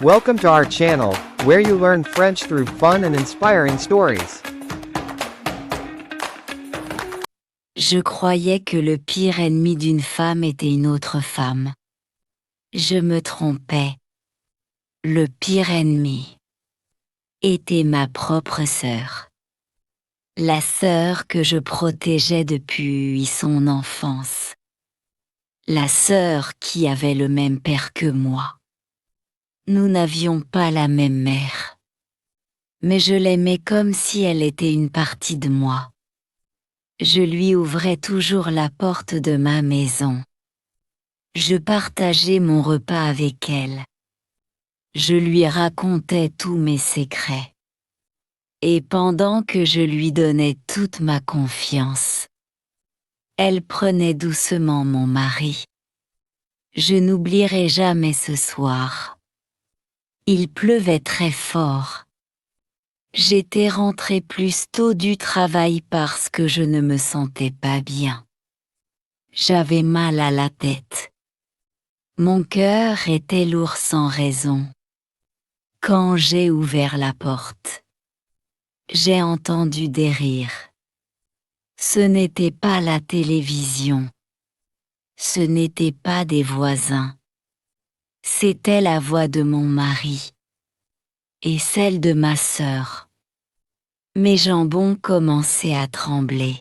Welcome to our channel, where you learn French through fun and inspiring stories. Je croyais que le pire ennemi d'une femme était une autre femme. Je me trompais. Le pire ennemi était ma propre sœur. La sœur que je protégeais depuis son enfance. La sœur qui avait le même père que moi. Nous n'avions pas la même mère. Mais je l'aimais comme si elle était une partie de moi. Je lui ouvrais toujours la porte de ma maison. Je partageais mon repas avec elle. Je lui racontais tous mes secrets. Et pendant que je lui donnais toute ma confiance, elle prenait doucement mon mari. Je n'oublierai jamais ce soir. Il pleuvait très fort. J'étais rentrée plus tôt du travail parce que je ne me sentais pas bien. J'avais mal à la tête. Mon cœur était lourd sans raison. Quand j'ai ouvert la porte, j'ai entendu des rires. Ce n'était pas la télévision. Ce n'était pas des voisins. C'était la voix de mon mari. Et celle de ma sœur. Mes jambons commençaient à trembler.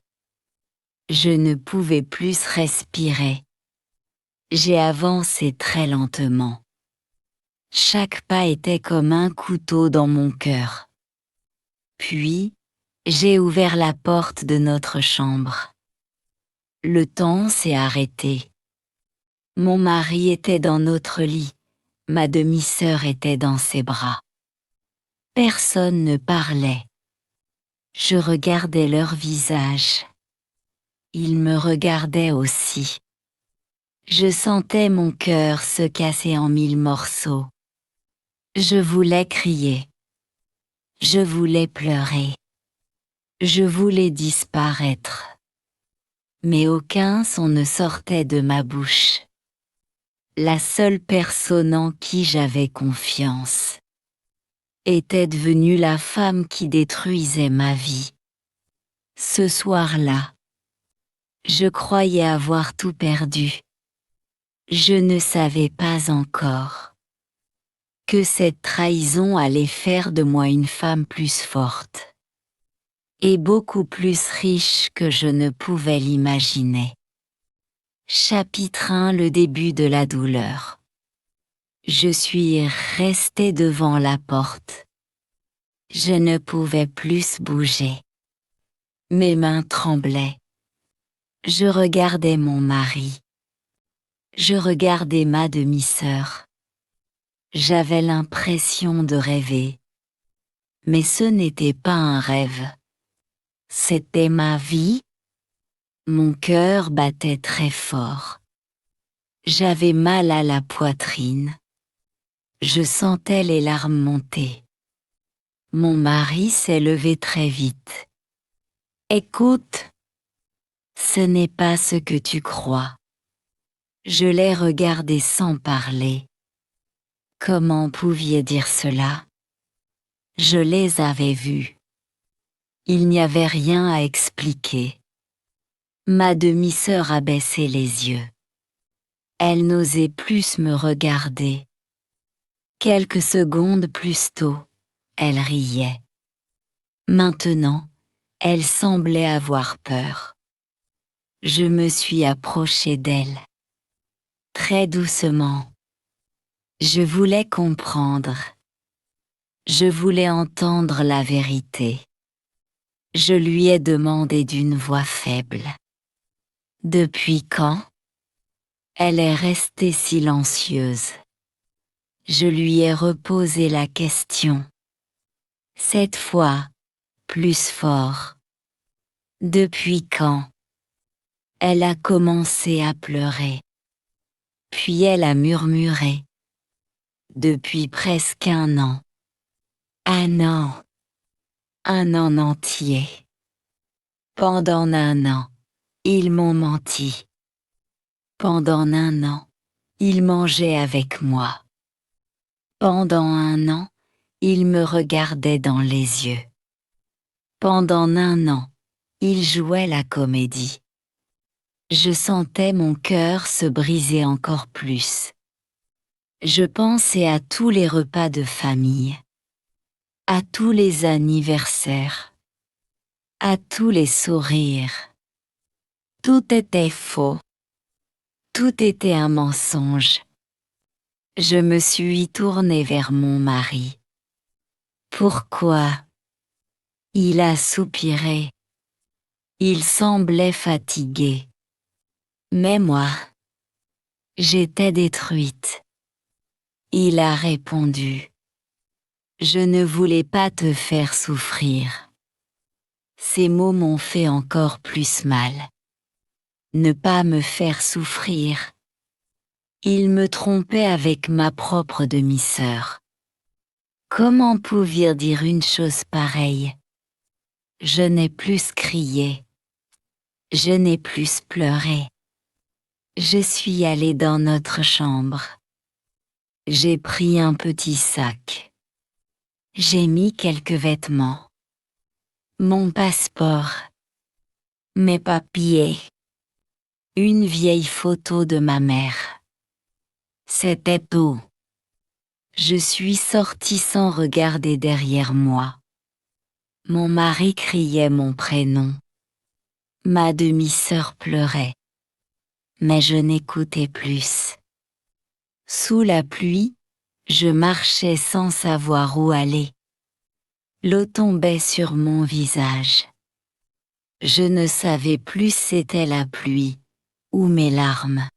Je ne pouvais plus respirer. J'ai avancé très lentement. Chaque pas était comme un couteau dans mon cœur. Puis, j'ai ouvert la porte de notre chambre. Le temps s'est arrêté. Mon mari était dans notre lit. Ma demi-sœur était dans ses bras. Personne ne parlait. Je regardais leur visage. Ils me regardaient aussi. Je sentais mon cœur se casser en 1000 morceaux. Je voulais crier. Je voulais pleurer. Je voulais disparaître. Mais aucun son ne sortait de ma bouche. La seule personne en qui j'avais confiance était devenue la femme qui détruisait ma vie. Ce soir-là, je croyais avoir tout perdu. Je ne savais pas encore que cette trahison allait faire de moi une femme plus forte et beaucoup plus riche que je ne pouvais l'imaginer. Chapitre 1. Le début de la douleur. Je suis restée devant la porte. Je ne pouvais plus bouger. Mes mains tremblaient. Je regardais mon mari. Je regardais ma demi-sœur. J'avais l'impression de rêver. Mais ce n'était pas un rêve. C'était ma vie. Mon cœur battait très fort. J'avais mal à la poitrine. Je sentais les larmes monter. Mon mari s'est levé très vite. Écoute, ce n'est pas ce que tu crois. Je l'ai regardé sans parler. Comment pouviez dire cela? Je les avais vus. Il n'y avait rien à expliquer. Ma demi-sœur a baissé les yeux. Elle n'osait plus me regarder. Quelques secondes plus tôt, elle riait. Maintenant, elle semblait avoir peur. Je me suis approchée d'elle. Très doucement. Je voulais comprendre. Je voulais entendre la vérité. Je lui ai demandé d'une voix faible. Depuis quand? Elle est restée silencieuse. Je lui ai reposé la question. Cette fois, plus fort. Depuis quand? Elle a commencé à pleurer. Puis elle a murmuré. Depuis presque 1 an. 1 an. 1 an entier. Pendant 1 an, ils m'ont menti. Pendant 1 an, ils mangeaient avec moi. Pendant 1 an, il me regardait dans les yeux. Pendant 1 an, il jouait la comédie. Je sentais mon cœur se briser encore plus. Je pensais à tous les repas de famille, à tous les anniversaires, à tous les sourires. Tout était faux. Tout était un mensonge. Je me suis tournée vers mon mari. Pourquoi? Il a soupiré. Il semblait fatigué. Mais moi, j'étais détruite. Il a répondu. Je ne voulais pas te faire souffrir. Ces mots m'ont fait encore plus mal. Ne pas me faire souffrir. Il me trompait avec ma propre demi-sœur. Comment pouvoir dire une chose pareille? Je n'ai plus crié. Je n'ai plus pleuré. Je suis allée dans notre chambre. J'ai pris un petit sac. J'ai mis quelques vêtements. Mon passeport. Mes papiers. Une vieille photo de ma mère. C'était tout. Je suis sortie sans regarder derrière moi. Mon mari criait mon prénom. Ma demi-sœur pleurait. Mais je n'écoutais plus. Sous la pluie, je marchais sans savoir où aller. L'eau tombait sur mon visage. Je ne savais plus si c'était la pluie ou mes larmes.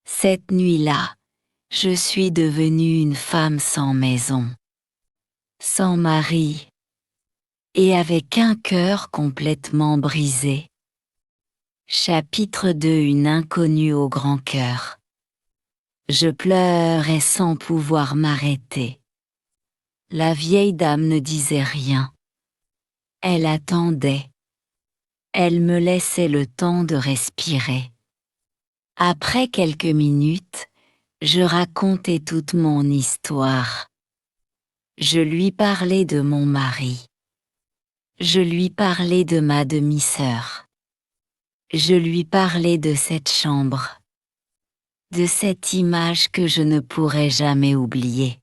Cette nuit-là, je suis devenue une femme sans maison, sans mari, et avec un cœur complètement brisé. Chapitre 2. Une inconnue au grand cœur. Je pleurais sans pouvoir m'arrêter. La vieille dame ne disait rien. Elle attendait. Elle me laissait le temps de respirer. Après quelques minutes, je racontais toute mon histoire. Je lui parlais de mon mari. Je lui parlais de ma demi-sœur. Je lui parlais de cette chambre. De cette image que je ne pourrai jamais oublier.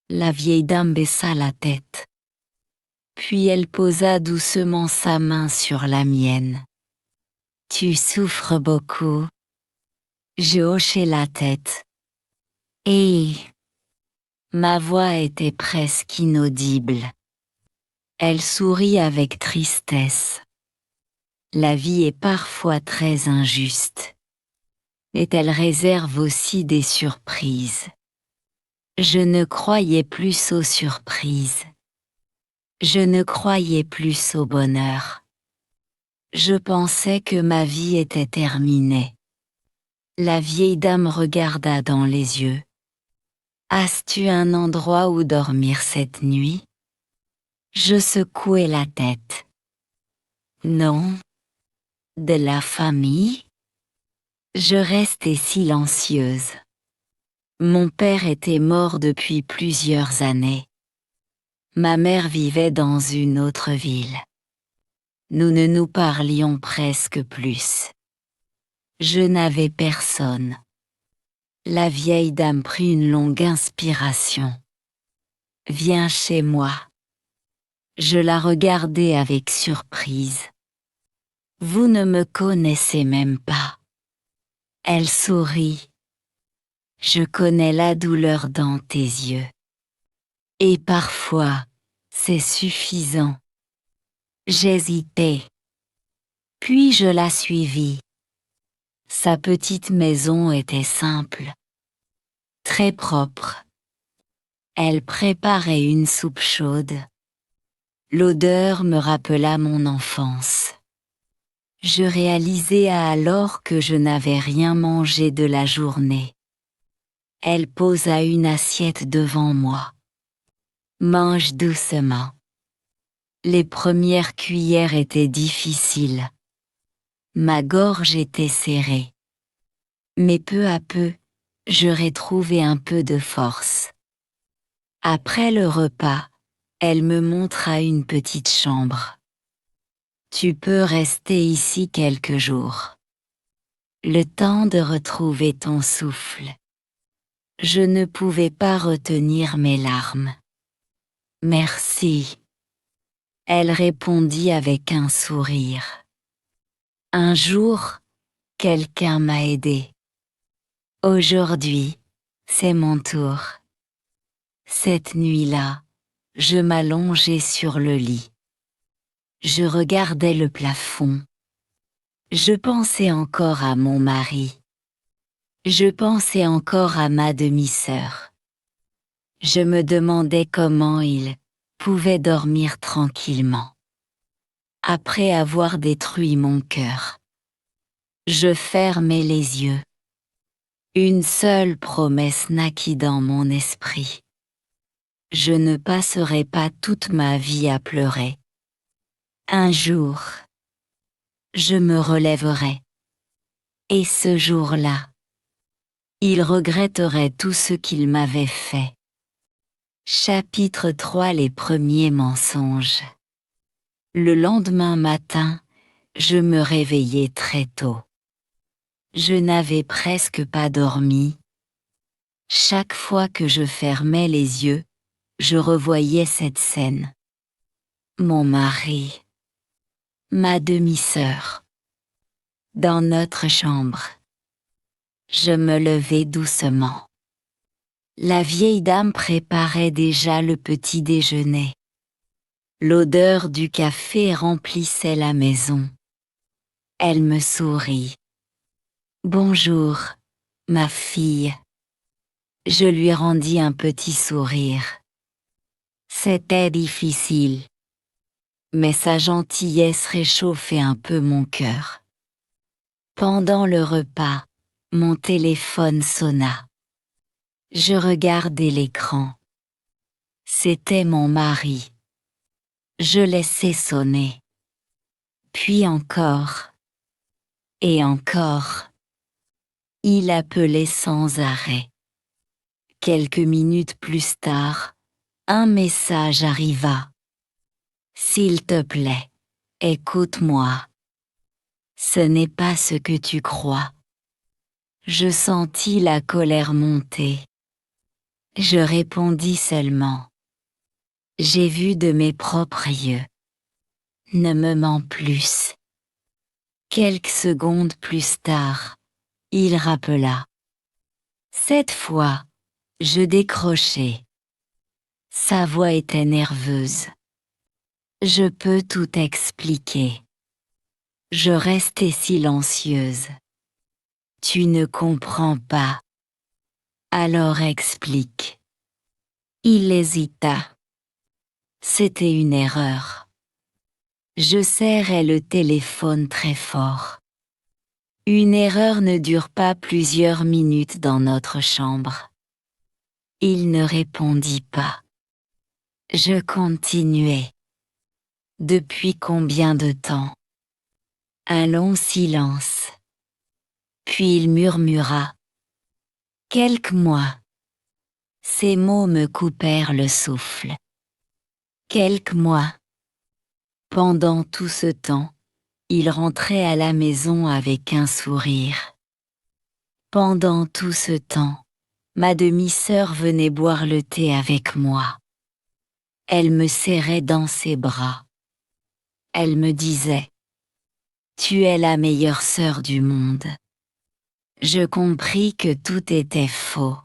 La vieille dame baissa la tête. Puis elle posa doucement sa main sur la mienne. « Tu souffres beaucoup ?» Je hochai la tête. Et ma voix était presque inaudible. Elle sourit avec tristesse. La vie est parfois très injuste. Et elle réserve aussi des surprises. Je ne croyais plus aux surprises. Je ne croyais plus au bonheur. Je pensais que ma vie était terminée. La vieille dame regarda dans les yeux. « As-tu un endroit où dormir cette nuit ?» Je secouai la tête. « Non. » « De la famille ?» Je restai silencieuse. Mon père était mort depuis plusieurs années. Ma mère vivait dans une autre ville. Nous ne nous parlions presque plus. Je n'avais personne. La vieille dame prit une longue inspiration. « Viens chez moi. » Je la regardai avec surprise. « Vous ne me connaissez même pas. » Elle sourit. « Je connais la douleur dans tes yeux. Et parfois, c'est suffisant. » J'hésitais. Puis je la suivis. Sa petite maison était simple, très propre. Elle préparait une soupe chaude. L'odeur me rappela mon enfance. Je réalisai alors que je n'avais rien mangé de la journée. Elle posa une assiette devant moi. « Mange doucement. » Les premières cuillères étaient difficiles. Ma gorge était serrée. Mais peu à peu, je retrouvai un peu de force. Après le repas, elle me montra une petite chambre. Tu peux rester ici quelques jours. Le temps de retrouver ton souffle. Je ne pouvais pas retenir mes larmes. Merci. Elle répondit avec un sourire. Un jour, quelqu'un m'a aidé. Aujourd'hui, c'est mon tour. Cette nuit-là, je m'allongeai sur le lit. Je regardais le plafond. Je pensais encore à mon mari. Je pensais encore à ma demi-sœur. Je me demandais comment il pouvait dormir tranquillement. Après avoir détruit mon cœur, je fermai les yeux. Une seule promesse naquit dans mon esprit. Je ne passerai pas toute ma vie à pleurer. Un jour, je me relèverai. Et ce jour-là, il regretterait tout ce qu'il m'avait fait. Chapitre 3 Les premiers mensonges. Le lendemain matin, je me réveillai très tôt. Je n'avais presque pas dormi. Chaque fois que je fermais les yeux, je revoyais cette scène. Mon mari, ma demi-sœur, dans notre chambre. Je me levai doucement. La vieille dame préparait déjà le petit déjeuner. L'odeur du café remplissait la maison. Elle me sourit. Bonjour, ma fille. Je lui rendis un petit sourire. C'était difficile, mais sa gentillesse réchauffait un peu mon cœur. Pendant le repas, mon téléphone sonna. Je regardai l'écran. C'était mon mari. Je laissai sonner. Puis encore. Et encore. Il appelait sans arrêt. Quelques minutes plus tard, un message arriva. S'il te plaît, écoute-moi. Ce n'est pas ce que tu crois. Je sentis la colère monter. Je répondis seulement. J'ai vu de mes propres yeux. Ne me mens plus. Quelques secondes plus tard, il rappela. Cette fois, je décrochai. Sa voix était nerveuse. Je peux tout expliquer. Je restai silencieuse. Tu ne comprends pas. Alors explique. Il hésita. C'était une erreur. Je serrai le téléphone très fort. Une erreur ne dure pas plusieurs minutes dans notre chambre. Il ne répondit pas. Je continuai. Depuis combien de temps? Un long silence. Puis il murmura. Quelques mois. Ces mots me coupèrent le souffle. Quelques mois. Pendant tout ce temps, il rentrait à la maison avec un sourire. Pendant tout ce temps, ma demi-sœur venait boire le thé avec moi. Elle me serrait dans ses bras. Elle me disait « Tu es la meilleure sœur du monde ». Je compris que tout était faux.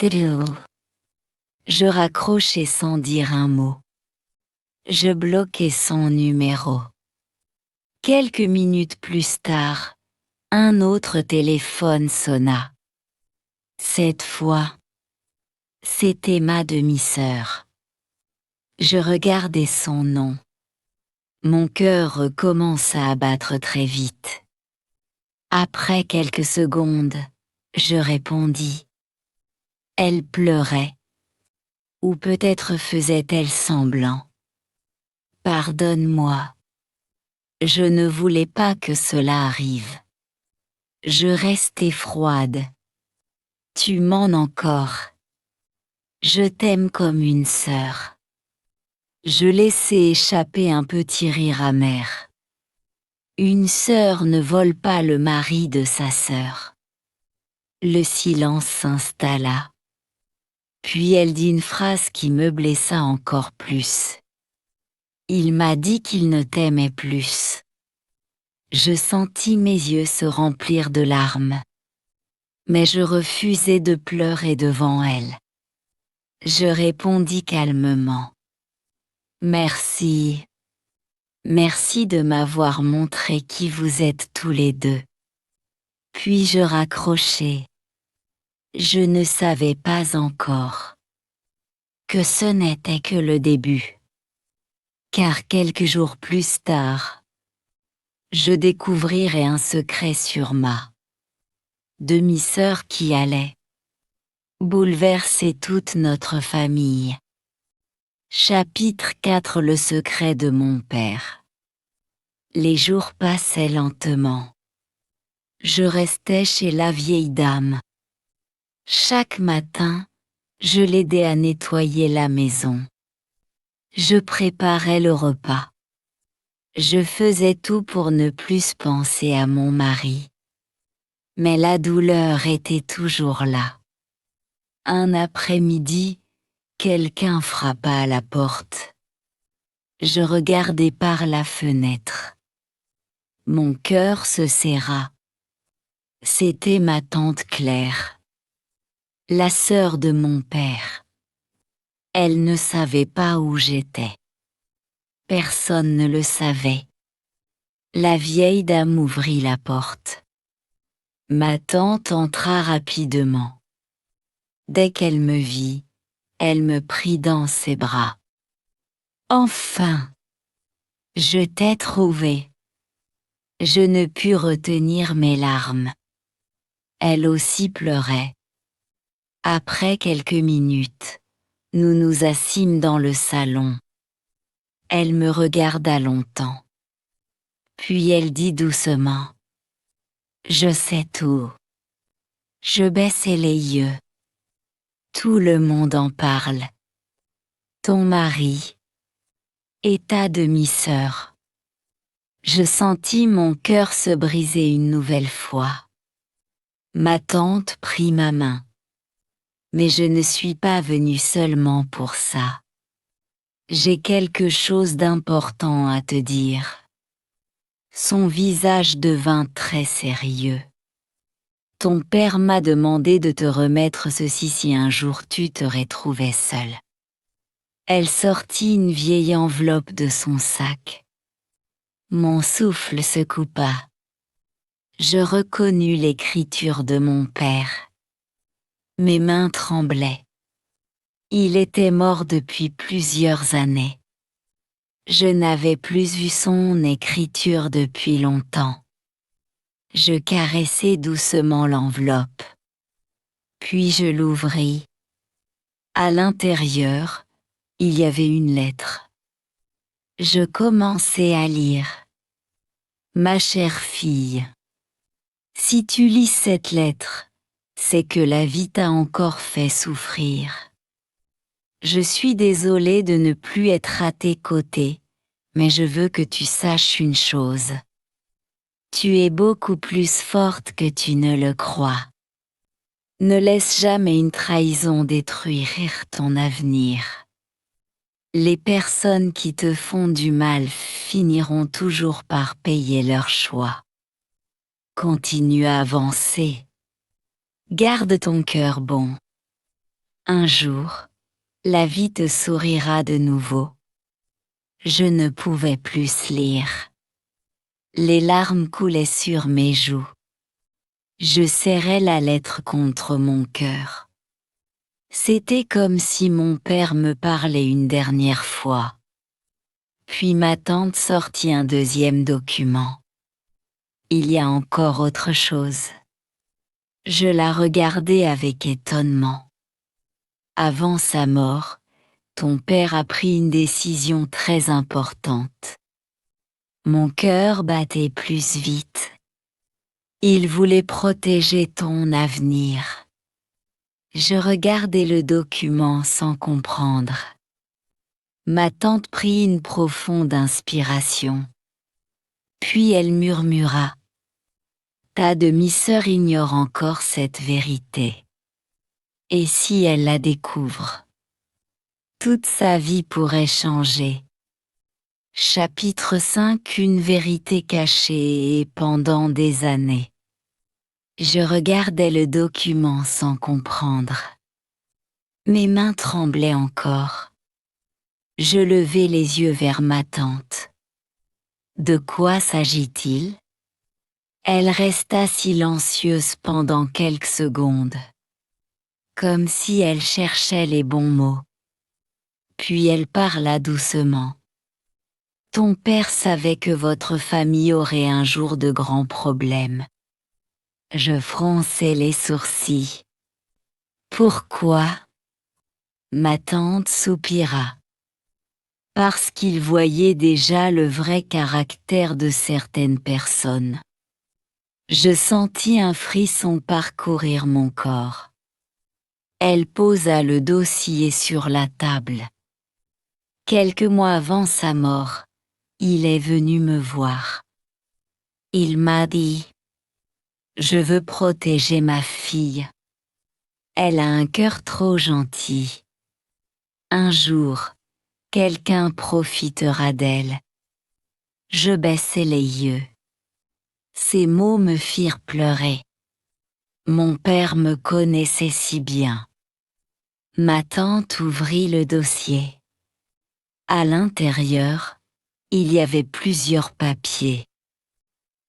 Je raccrochai sans dire un mot. Je bloquai son numéro. Quelques minutes plus tard, un autre téléphone sonna. Cette fois, c'était ma demi-sœur. Je regardai son nom. Mon cœur recommença à battre très vite. Après quelques secondes, je répondis. Elle pleurait. Ou peut-être faisait-elle semblant. Pardonne-moi. Je ne voulais pas que cela arrive. Je restai froide. Tu mens encore. Je t'aime comme une sœur. Je laissai échapper un petit rire amer. Une sœur ne vole pas le mari de sa sœur. Le silence s'installa. Puis elle dit une phrase qui me blessa encore plus. Il m'a dit qu'il ne t'aimait plus. Je sentis mes yeux se remplir de larmes. Mais je refusai de pleurer devant elle. Je répondis calmement. Merci. Merci de m'avoir montré qui vous êtes tous les deux. Puis je raccrochai. Je ne savais pas encore que ce n'était que le début. Car quelques jours plus tard, je découvrirai un secret sur ma demi-sœur qui allait bouleverser toute notre famille. Chapitre 4. Le secret de mon père. Les jours passaient lentement. Je restais chez la vieille dame. Chaque matin, je l'aidais à nettoyer la maison. Je préparais le repas. Je faisais tout pour ne plus penser à mon mari. Mais la douleur était toujours là. Un après-midi, quelqu'un frappa à la porte. Je regardai par la fenêtre. Mon cœur se serra. C'était ma tante Claire, la sœur de mon père. Elle ne savait pas où j'étais. Personne ne le savait. La vieille dame ouvrit la porte. Ma tante entra rapidement. Dès qu'elle me vit, elle me prit dans ses bras. Enfin, je t'ai trouvé. Je ne pus retenir mes larmes. Elle aussi pleurait. Après quelques minutes, nous nous assîmes dans le salon. Elle me regarda longtemps. Puis elle dit doucement. Je sais tout. Je baissai les yeux. Tout le monde en parle. Ton mari et ta demi-sœur. Je sentis mon cœur se briser une nouvelle fois. Ma tante prit ma main. Mais je ne suis pas venue seulement pour ça. J'ai quelque chose d'important à te dire. Son visage devint très sérieux. Ton père m'a demandé de te remettre ceci si un jour tu te retrouvais seule. Elle sortit une vieille enveloppe de son sac. Mon souffle se coupa. Je reconnus l'écriture de mon père. Mes mains tremblaient. Il était mort depuis plusieurs années. Je n'avais plus vu son écriture depuis longtemps. Je caressai doucement l'enveloppe. Puis je l'ouvris. À l'intérieur, il y avait une lettre. Je commençai à lire. Ma chère fille, si tu lis cette lettre, c'est que la vie t'a encore fait souffrir. Je suis désolée de ne plus être à tes côtés, mais je veux que tu saches une chose. Tu es beaucoup plus forte que tu ne le crois. Ne laisse jamais une trahison détruire ton avenir. Les personnes qui te font du mal finiront toujours par payer leur choix. Continue à avancer. Garde ton cœur bon. Un jour, la vie te sourira de nouveau. Je ne pouvais plus lire. Les larmes coulaient sur mes joues. Je serrais la lettre contre mon cœur. C'était comme si mon père me parlait une dernière fois. Puis ma tante sortit un deuxième document. Il y a encore autre chose. Je la regardai avec étonnement. Avant sa mort, ton père a pris une décision très importante. Mon cœur battait plus vite. Il voulait protéger ton avenir. Je regardai le document sans comprendre. Ma tante prit une profonde inspiration. Puis elle murmura. Ta demi-sœur ignore encore cette vérité. Et si elle la découvre? Toute sa vie pourrait changer. Chapitre 5. Une vérité cachée et pendant des années. Je regardais le document sans comprendre. Mes mains tremblaient encore. Je levai les yeux vers ma tante. De quoi s'agit-il? Elle resta silencieuse pendant quelques secondes, comme si elle cherchait les bons mots. Puis elle parla doucement. Ton père savait que votre famille aurait un jour de grands problèmes. Je fronçai les sourcils. Pourquoi? Ma tante soupira. Parce qu'il voyait déjà le vrai caractère de certaines personnes. Je sentis un frisson parcourir mon corps. Elle posa le dossier sur la table. Quelques mois avant sa mort, il est venu me voir. Il m'a dit: je veux protéger ma fille. Elle a un cœur trop gentil. Un jour, quelqu'un profitera d'elle. Je baissai les yeux. Ces mots me firent pleurer. Mon père me connaissait si bien. Ma tante ouvrit le dossier. À l'intérieur, il y avait plusieurs papiers.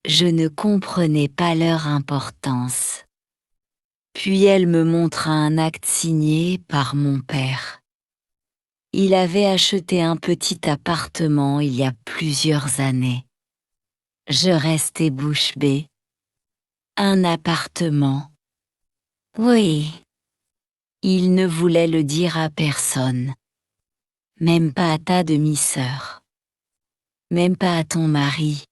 Je ne comprenais pas leur importance. Puis elle me montra un acte signé par mon père. Il avait acheté un petit appartement il y a plusieurs années. Je restai bouche bée. Un appartement? Oui. Il ne voulait le dire à personne. Même pas à ta demi-sœur. Même pas à ton mari.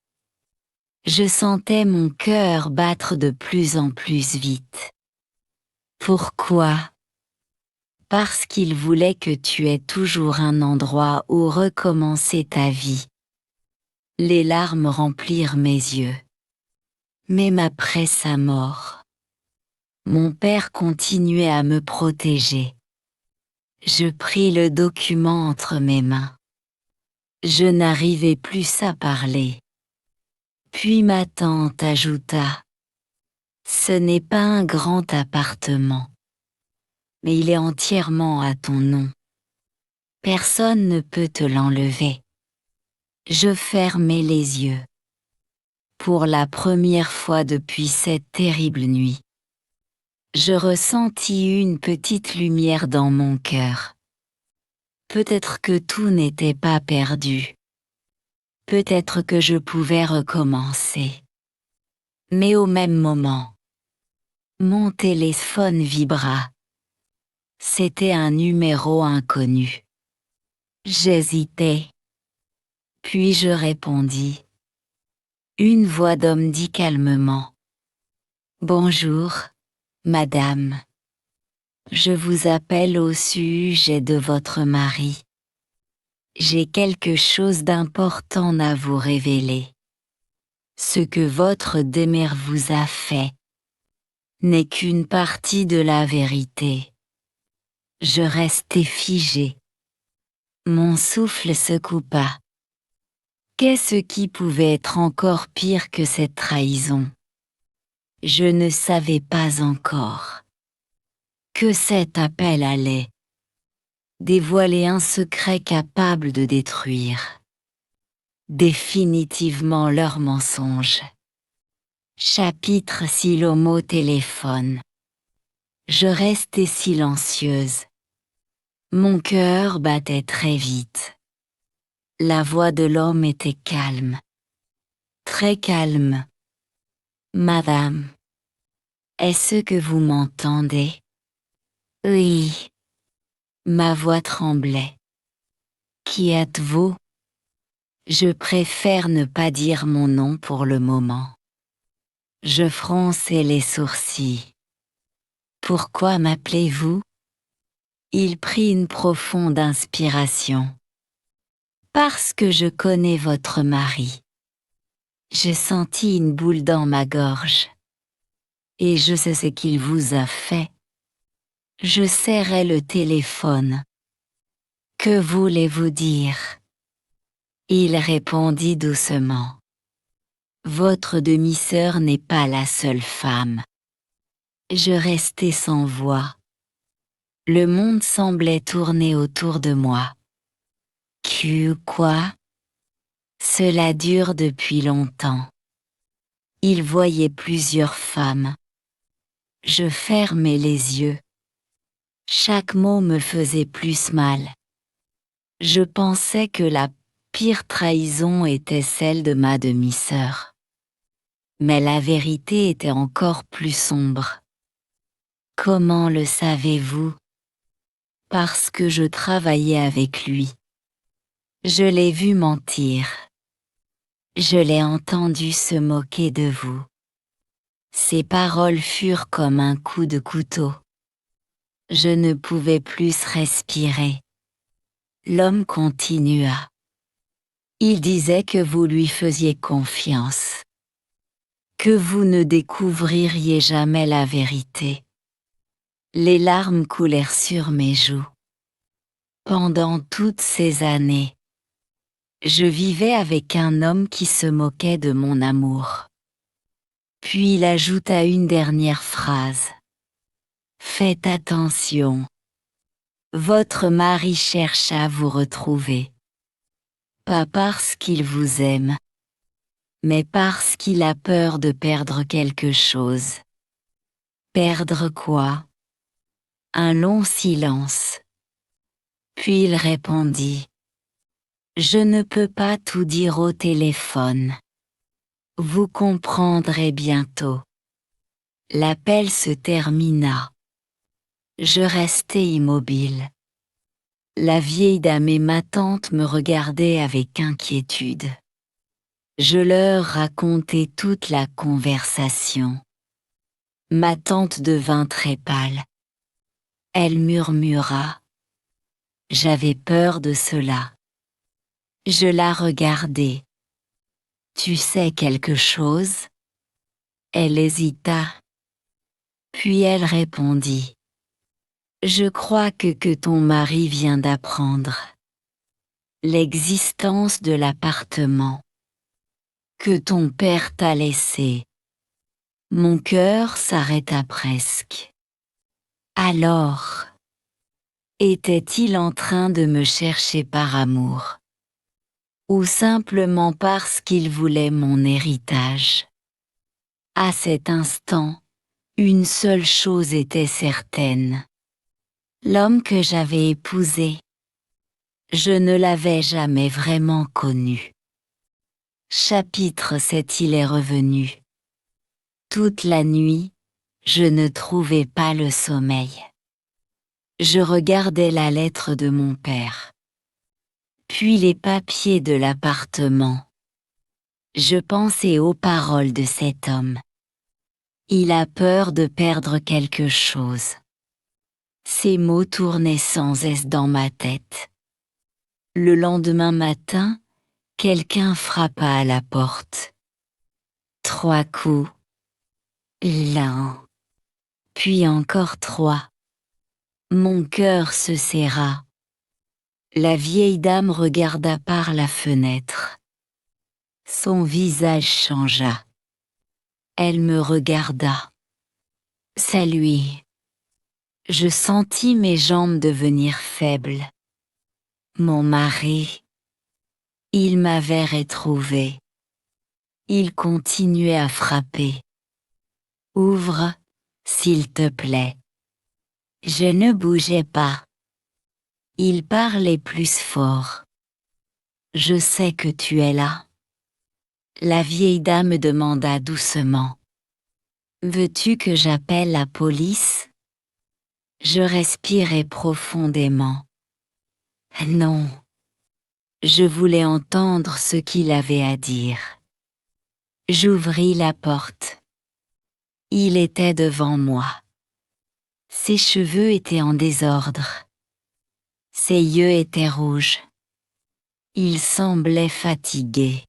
Je sentais mon cœur battre de plus en plus vite. Pourquoi? Parce qu'il voulait que tu aies toujours un endroit où recommencer ta vie. Les larmes remplirent mes yeux. Même après sa mort, mon père continuait à me protéger. Je pris le document entre mes mains. Je n'arrivais plus à parler. Puis ma tante ajouta: ce n'est pas un grand appartement, mais il est entièrement à ton nom. Personne ne peut te l'enlever. Je fermai les yeux. Pour la première fois depuis cette terrible nuit, je ressentis une petite lumière dans mon cœur. Peut-être que tout n'était pas perdu. Peut-être que je pouvais recommencer. Mais au même moment, mon téléphone vibra. C'était un numéro inconnu. J'hésitais. Puis je répondis. Une voix d'homme dit calmement: bonjour, madame. Je vous appelle au sujet de votre mari. J'ai quelque chose d'important à vous révéler. Ce que votre démère vous a fait n'est qu'une partie de la vérité. Je restai figé. Mon souffle se coupa. Qu'est-ce qui pouvait être encore pire que cette trahison? Je ne savais pas encore que cet appel allait dévoiler un secret capable de détruire définitivement leur mensonge. Chapitre 6. L'homme au téléphone. Je restai silencieuse. Mon cœur battait très vite. La voix de l'homme était calme. Très calme. Madame, est-ce que vous m'entendez? Oui. Ma voix tremblait. Qui êtes-vous? Je préfère ne pas dire mon nom pour le moment. Je fronçai les sourcils. Pourquoi m'appelez-vous? Il prit une profonde inspiration. Parce que je connais votre mari. Je sentis une boule dans ma gorge. Et je sais ce qu'il vous a fait. Je serrai le téléphone. Que voulez-vous dire? Il répondit doucement. Votre demi-sœur n'est pas la seule femme. Je restais sans voix. Le monde semblait tourner autour de moi. Quoi? Cela dure depuis longtemps. Il voyait plusieurs femmes. Je fermais les yeux. Chaque mot me faisait plus mal. Je pensais que la pire trahison était celle de ma demi-sœur. Mais la vérité était encore plus sombre. Comment le savez-vous? Parce que je travaillais avec lui. Je l'ai vu mentir. Je l'ai entendu se moquer de vous. Ses paroles furent comme un coup de couteau. Je ne pouvais plus respirer. L'homme continua. Il disait que vous lui faisiez confiance. Que vous ne découvririez jamais la vérité. Les larmes coulèrent sur mes joues. Pendant toutes ces années, je vivais avec un homme qui se moquait de mon amour. Puis il ajouta une dernière phrase. Faites attention. Votre mari cherche à vous retrouver. Pas parce qu'il vous aime, mais parce qu'il a peur de perdre quelque chose. Perdre quoi? Un long silence. Puis il répondit. Je ne peux pas tout dire au téléphone. Vous comprendrez bientôt. L'appel se termina. Je restai immobile. La vieille dame et ma tante me regardaient avec inquiétude. Je leur racontai toute la conversation. Ma tante devint très pâle. Elle murmura. J'avais peur de cela. Je la regardai. Tu sais quelque chose? Elle hésita. Puis elle répondit. Je crois que ton mari vient d'apprendre l'existence de l'appartement que ton père t'a laissé. Mon cœur s'arrêta presque. Alors, était-il en train de me chercher par amour? Ou simplement parce qu'il voulait mon héritage? À cet instant, une seule chose était certaine. L'homme que j'avais épousé, je ne l'avais jamais vraiment connu. Chapitre 7. Il est revenu. Toute la nuit, je ne trouvais pas le sommeil. Je regardais la lettre de mon père. Puis les papiers de l'appartement. Je pensais aux paroles de cet homme. Il a peur de perdre quelque chose. Ces mots tournaient sans cesse dans ma tête. Le lendemain matin, quelqu'un frappa à la porte. 3 coups. L'un. Puis encore 3. Mon cœur se serra. La vieille dame regarda par la fenêtre. Son visage changea. Elle me regarda. C'est lui. Je sentis mes jambes devenir faibles. Mon mari. Il m'avait retrouvée. Il continuait à frapper. Ouvre, s'il te plaît. Je ne bougeais pas. Il parlait plus fort. Je sais que tu es là. La vieille dame demanda doucement. Veux-tu que j'appelle la police? Je respirai profondément. Non. Je voulais entendre ce qu'il avait à dire. J'ouvris la porte. Il était devant moi. Ses cheveux étaient en désordre. Ses yeux étaient rouges. Il semblait fatigué.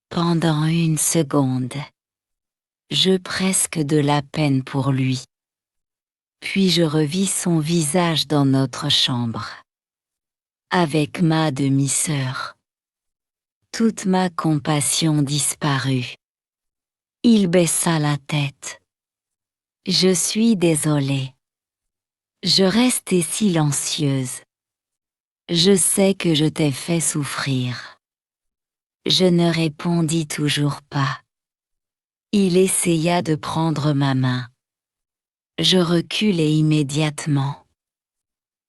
Pendant une seconde, j'eus presque de la peine pour lui. Puis je revis son visage dans notre chambre. Avec ma demi-sœur. Toute ma compassion disparut. Il baissa la tête. Je suis désolée. Je restai silencieuse. Je sais que je t'ai fait souffrir. Je ne répondis toujours pas. Il essaya de prendre ma main. Je reculai immédiatement.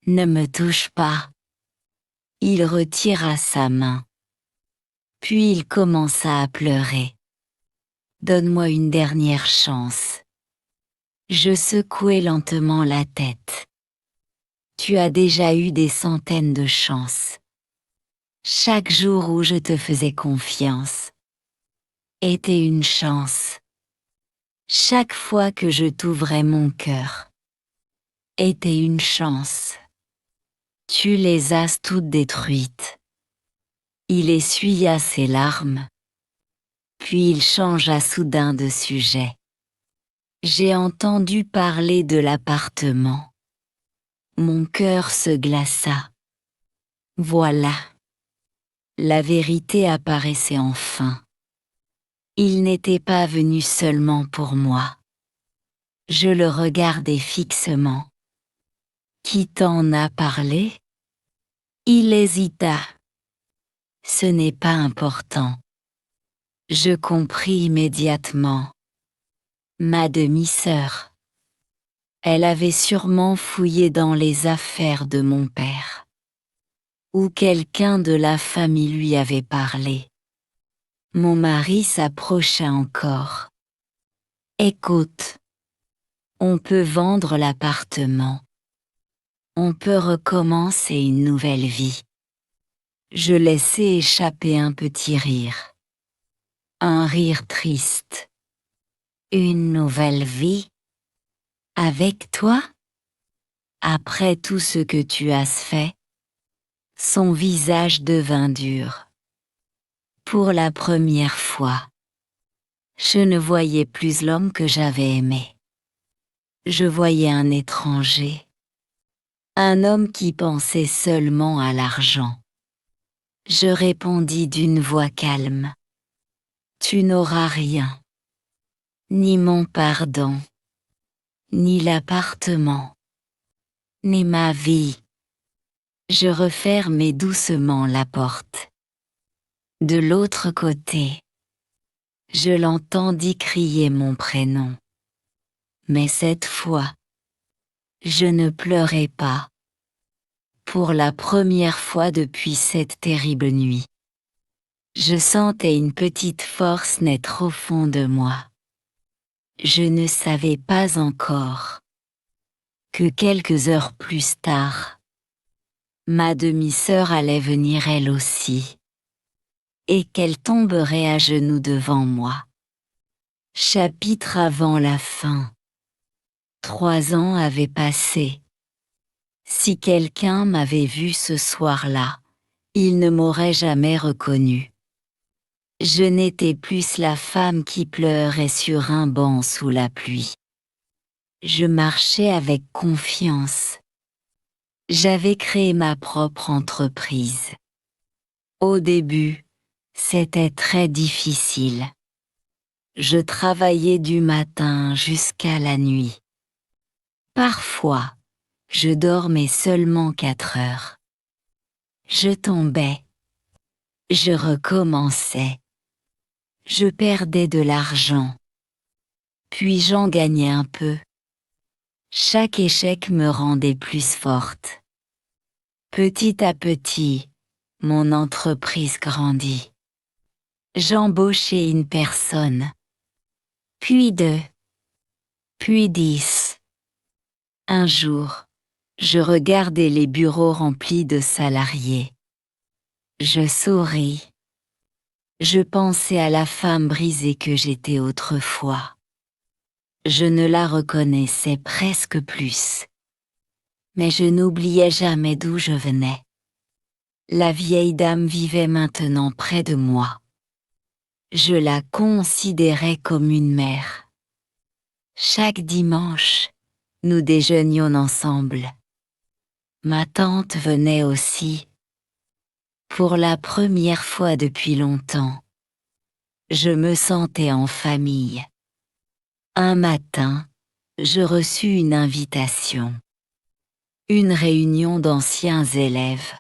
Ne me touche pas. Il retira sa main. Puis il commença à pleurer. Donne-moi une dernière chance. Je secouai lentement la tête. Tu as déjà eu des centaines de chances. Chaque jour où je te faisais confiance était une chance. Chaque fois que je t'ouvrais mon cœur était une chance. Tu les as toutes détruites. Il essuya ses larmes, puis il changea soudain de sujet. J'ai entendu parler de l'appartement. Mon cœur se glaça. Voilà. La vérité apparaissait enfin. Il n'était pas venu seulement pour moi. Je le regardais fixement. Qui t'en a parlé? Il hésita. Ce n'est pas important. Je compris immédiatement. Ma demi-sœur. Elle avait sûrement fouillé dans les affaires de mon père. Ou quelqu'un de la famille lui avait parlé. Mon mari s'approcha encore. Écoute. On peut vendre l'appartement. On peut recommencer une nouvelle vie. Je laissai échapper un petit rire. Un rire triste. Une nouvelle vie? Avec toi? Après tout ce que tu as fait? Son visage devint dur. Pour la première fois, je ne voyais plus l'homme que j'avais aimé. Je voyais un étranger. Un homme qui pensait seulement à l'argent. Je répondis d'une voix calme. Tu n'auras rien. Ni mon pardon. Ni l'appartement. Ni ma vie. Je refermai doucement la porte. De l'autre côté, je l'entendis crier mon prénom. Mais cette fois, je ne pleurais pas. Pour la première fois depuis cette terrible nuit, je sentais une petite force naître au fond de moi. Je ne savais pas encore que quelques heures plus tard, ma demi-sœur allait venir elle aussi, et qu'elle tomberait à genoux devant moi. Chapitre avant la fin. 3 ans avaient passé. Si quelqu'un m'avait vu ce soir-là, il ne m'aurait jamais reconnu. Je n'étais plus la femme qui pleurait sur un banc sous la pluie. Je marchais avec confiance. J'avais créé ma propre entreprise. Au début, c'était très difficile. Je travaillais du matin jusqu'à la nuit. Parfois, je dormais seulement 4 heures. Je tombais. Je recommençais. Je perdais de l'argent. Puis j'en gagnais un peu. Chaque échec me rendait plus forte. Petit à petit, mon entreprise grandit. J'embauchai une personne. Puis 2. Puis 10. Un jour, je regardais les bureaux remplis de salariés. Je souris. Je pensais à la femme brisée que j'étais autrefois. Je ne la reconnaissais presque plus. Mais je n'oubliais jamais d'où je venais. La vieille dame vivait maintenant près de moi. Je la considérais comme une mère. Chaque dimanche, nous déjeunions ensemble. Ma tante venait aussi. Pour la première fois depuis longtemps, je me sentais en famille. Un matin, je reçus une invitation. Une réunion d'anciens élèves.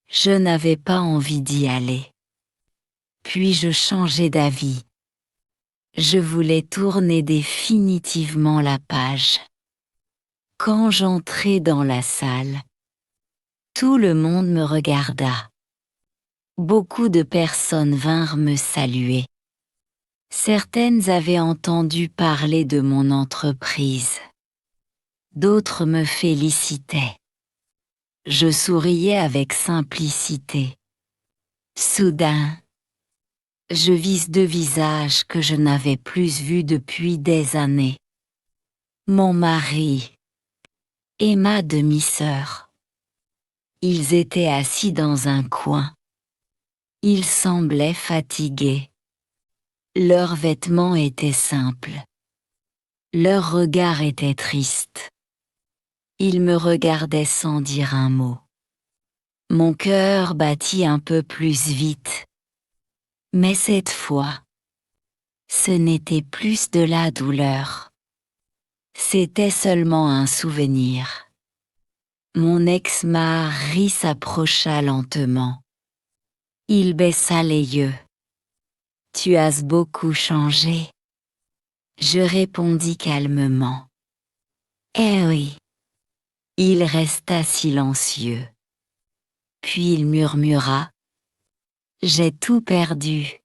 Je n'avais pas envie d'y aller. Puis je changeai d'avis. Je voulais tourner définitivement la page. Quand j'entrai dans la salle, tout le monde me regarda. Beaucoup de personnes vinrent me saluer. Certaines avaient entendu parler de mon entreprise. D'autres me félicitaient. Je souriais avec simplicité. Soudain, je vis deux visages que je n'avais plus vus depuis des années. Mon mari et ma demi-sœur. Ils étaient assis dans un coin. Ils semblaient fatigués. Leurs vêtements étaient simples. Leur regard était triste. Ils me regardaient sans dire un mot. Mon cœur battit un peu plus vite. Mais cette fois, ce n'était plus de la douleur. C'était seulement un souvenir. Mon ex-mari s'approcha lentement. Il baissa les yeux. « Tu as beaucoup changé. » Je répondis calmement. « Eh oui. » Il resta silencieux. Puis il murmura. « J'ai tout perdu. »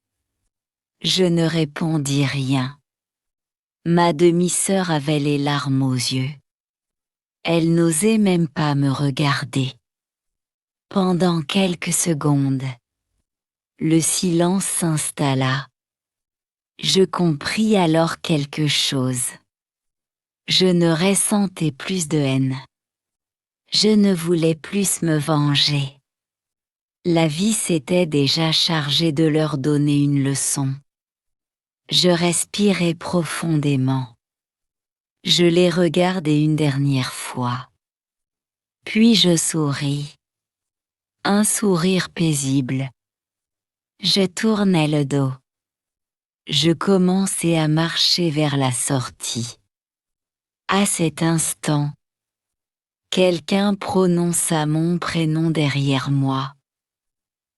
Je ne répondis rien. Ma demi-sœur avait les larmes aux yeux. Elle n'osait même pas me regarder. Pendant quelques secondes, le silence s'installa. Je compris alors quelque chose. Je ne ressentais plus de haine. Je ne voulais plus me venger. La vie s'était déjà chargée de leur donner une leçon. Je respirais profondément. Je les regardai une dernière fois. Puis je souris. Un sourire paisible. Je tournai le dos. Je commençai à marcher vers la sortie. À cet instant, quelqu'un prononça mon prénom derrière moi.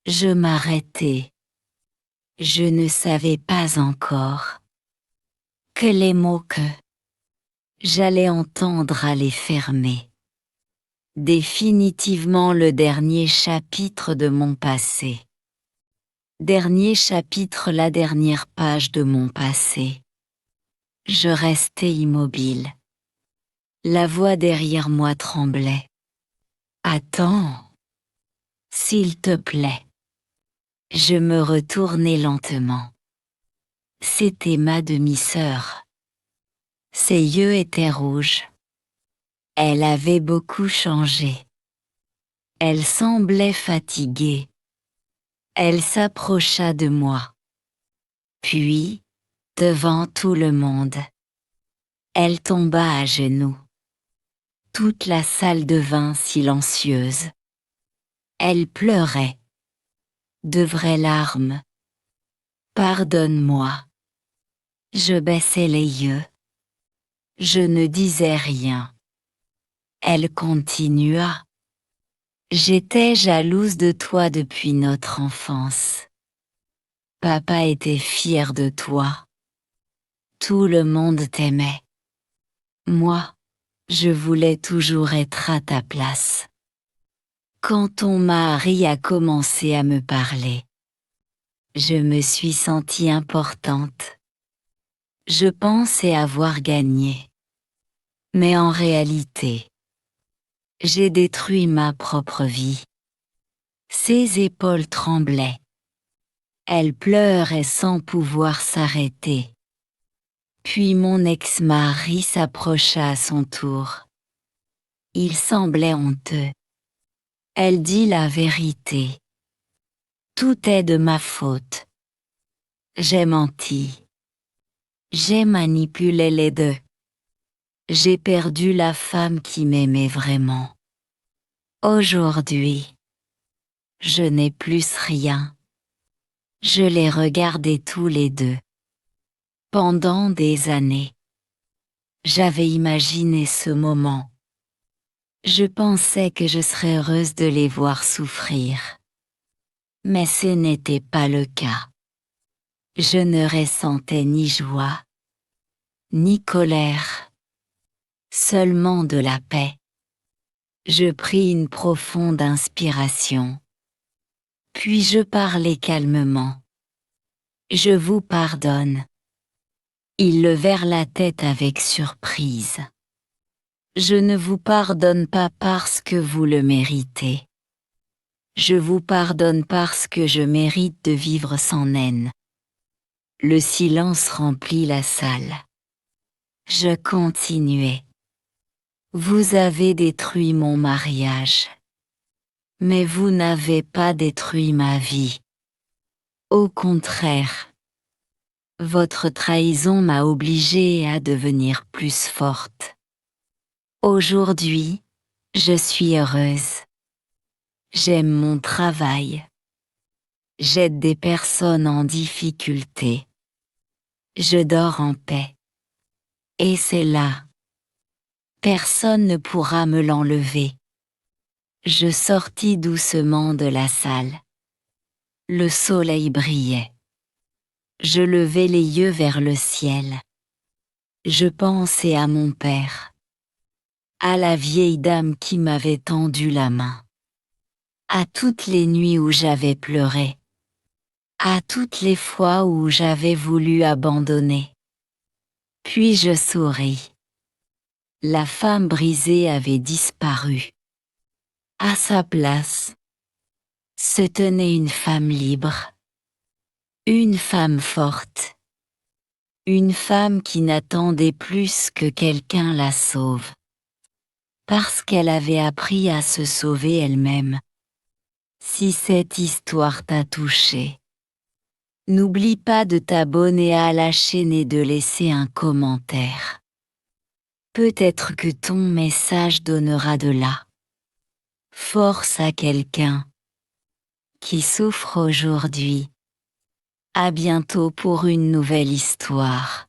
Je m'arrêtai. Je ne savais pas encore que les mots que j'allais entendre allaient fermer définitivement le dernier chapitre de mon passé. Dernier chapitre, la dernière page de mon passé. Je restai immobile. La voix derrière moi tremblait. « Attends, s'il te plaît. » Je me retournai lentement. C'était ma demi-sœur. Ses yeux étaient rouges. Elle avait beaucoup changé. Elle semblait fatiguée. Elle s'approcha de moi. Puis, devant tout le monde, elle tomba à genoux. Toute la salle devint silencieuse. Elle pleurait. De vraies larmes. « Pardonne-moi. » Je baissai les yeux. Je ne disais rien. Elle continua. « J'étais jalouse de toi depuis notre enfance. Papa était fier de toi. Tout le monde t'aimait. Moi, je voulais toujours être à ta place. Quand ton mari a commencé à me parler, je me suis sentie importante. Je pensais avoir gagné. Mais en réalité, j'ai détruit ma propre vie. » Ses épaules tremblaient. Elle pleurait sans pouvoir s'arrêter. Puis mon ex-mari s'approcha à son tour. Il semblait honteux. Elle dit la vérité. Tout est de ma faute. J'ai menti. J'ai manipulé les deux. J'ai perdu la femme qui m'aimait vraiment. Aujourd'hui, je n'ai plus rien. Je les regardais tous les deux. Pendant des années, j'avais imaginé ce moment. Je pensais que je serais heureuse de les voir souffrir. Mais ce n'était pas le cas. Je ne ressentais ni joie, ni colère, seulement de la paix. Je pris une profonde inspiration. Puis je parlais calmement. Je vous pardonne. Ils levèrent la tête avec surprise. Je ne vous pardonne pas parce que vous le méritez. Je vous pardonne parce que je mérite de vivre sans haine. Le silence remplit la salle. Je continuai. Vous avez détruit mon mariage. Mais vous n'avez pas détruit ma vie. Au contraire. Votre trahison m'a obligée à devenir plus forte. Aujourd'hui, je suis heureuse. J'aime mon travail. J'aide des personnes en difficulté. Je dors en paix. Et c'est là. Personne ne pourra me l'enlever. Je sortis doucement de la salle. Le soleil brillait. Je levai les yeux vers le ciel. Je pensais à mon père, à la vieille dame qui m'avait tendu la main, à toutes les nuits où j'avais pleuré, à toutes les fois où j'avais voulu abandonner. Puis je souris. La femme brisée avait disparu. À sa place, se tenait une femme libre, une femme forte, une femme qui n'attendait plus que quelqu'un la sauve, parce qu'elle avait appris à se sauver elle-même. Si cette histoire t'a touché, n'oublie pas de t'abonner à la chaîne et de laisser un commentaire. Peut-être que ton message donnera de la force à quelqu'un qui souffre aujourd'hui. À bientôt pour une nouvelle histoire.